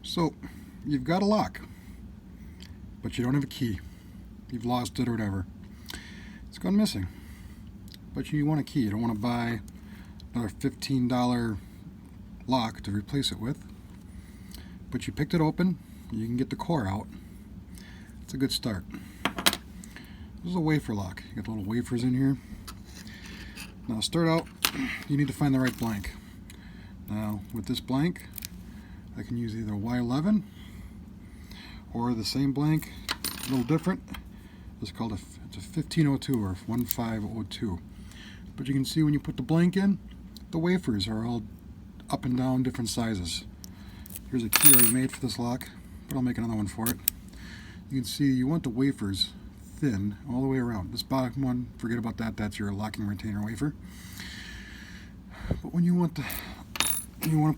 So, you've got a lock, but you don't have a key. You've lost it or whatever. It's gone missing. But you want a key. You don't want to buy another $15 lock to replace it with. But you picked it open, you can get the core out. It's a good start. This is a wafer lock. You got the little wafers in here. Now, start out, you need to find the right blank. Now, with this blank, I can use either Y11 or the same blank, a little different. It's called it's a 1502 or 1502. But you can see when you put the blank in, the wafers are all up and down different sizes. Here's a key already made for this lock, but I'll make another one for it. You can see you want the wafers thin all the way around. This bottom one, forget about that, that's your locking retainer wafer. But when you want to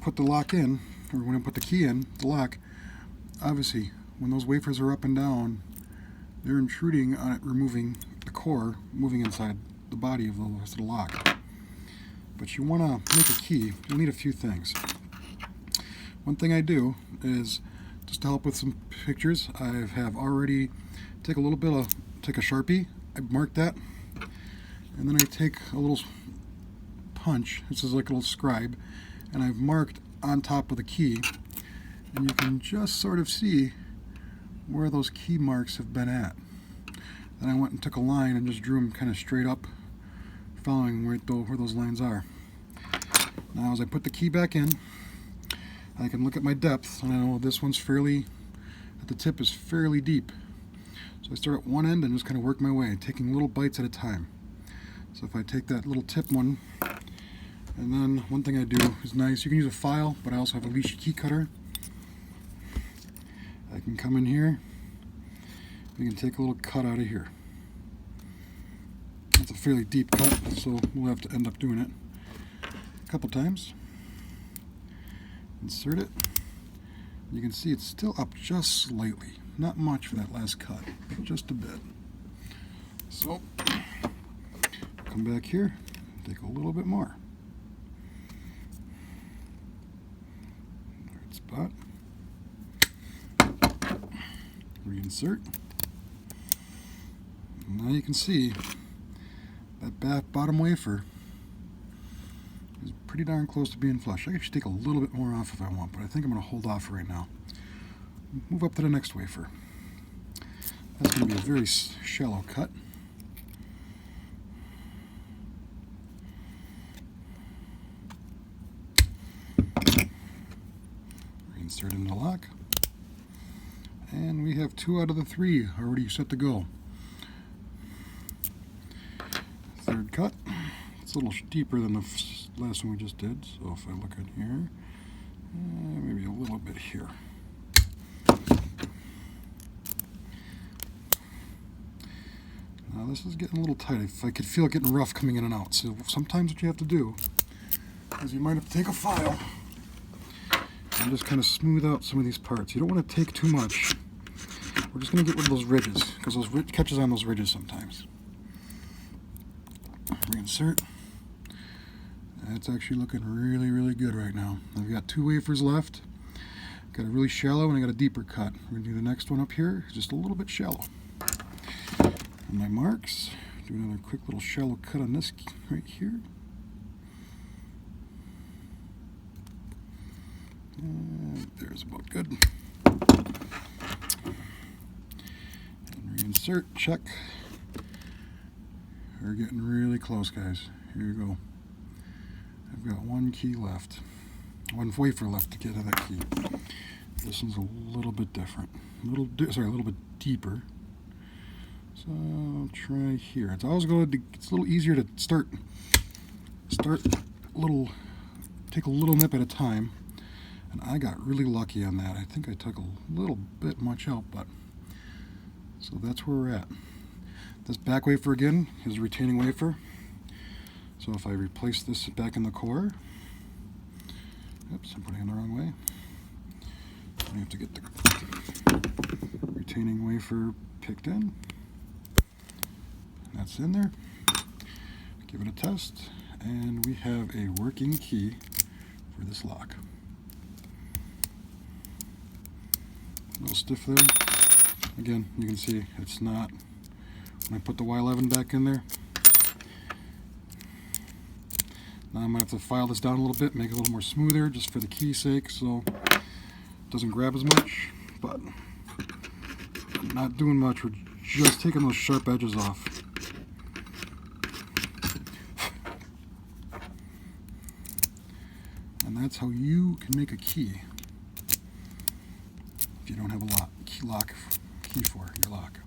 put the lock in, or when you put the key in, the lock, obviously when those wafers are up and down, they're intruding on it, removing the core, moving inside the body of the rest of the lock. But you want to make a key, you'll need a few things. One thing I do is, just to help with some pictures, I have already take a Sharpie, I mark that, and then I take a little punch, this is like a little scribe, and I've marked on top of the key, and you can just sort of see where those key marks have been at. Then I went and took a line and just drew them kind of straight up, following where those lines are. Now as I put the key back in, I can look at my depth, and I know this one's at the tip is fairly deep. So I start at one end and just kind of work my way, taking little bites at a time. So if I take that little tip one, and then one thing I do is nice, you can use a file, but I also have a Lishi key cutter. I can come in here, we can take a little cut out of here. It's a fairly deep cut, so we'll have to end up doing it a couple times. Insert it. You can see it's still up just slightly. Not much for that last cut, but just a bit. So, come back here, take a little bit more. Right spot. Reinsert. And now you can see that bottom wafer is pretty darn close to being flush. I could take a little bit more off if I want, but I think I'm going to hold off right now. Move up to the next wafer. That's going to be a very shallow cut. Reinsert into the lock. And we have 2 out of the 3 already set to go. Third cut. It's a little deeper than the last one we just did, so if I look in here, maybe a little bit here. Now this is getting a little tight. I could feel it getting rough coming in and out. So sometimes what you have to do is you might have to take a file and just kind of smooth out some of these parts. You don't want to take too much. We're just going to get rid of those ridges, because those catches on those ridges sometimes. Reinsert. That's actually looking really, really good right now. I've got 2 wafers left. Got a really shallow and I got a deeper cut. We're going to do the next one up here, just a little bit shallow. On my marks, do another quick little shallow cut on this right here. And there's about good. And reinsert, check. We're getting really close, guys. Here we go. I've got 1 key left. 1 wafer left to get to that key. This one's a little bit different. A little bit deeper. So I'll try here. It's always it's a little easier to start take a little nip at a time. And I got really lucky on that. I think I took a little bit much out, but so that's where we're at. This back wafer again is a retaining wafer. So if I replace this back in the core, oops, I'm putting it the wrong way. I have to get the retaining wafer picked in. That's in there. Give it a test, and we have a working key for this lock. A little stiff there. Again, you can see it's not. When I put the Y11 back in there, now I'm going to have to file this down a little bit, make it a little more smoother, just for the key's sake, so it doesn't grab as much. But I'm not doing much, we're just taking those sharp edges off. And that's how you can make a key if you don't have a key for your lock.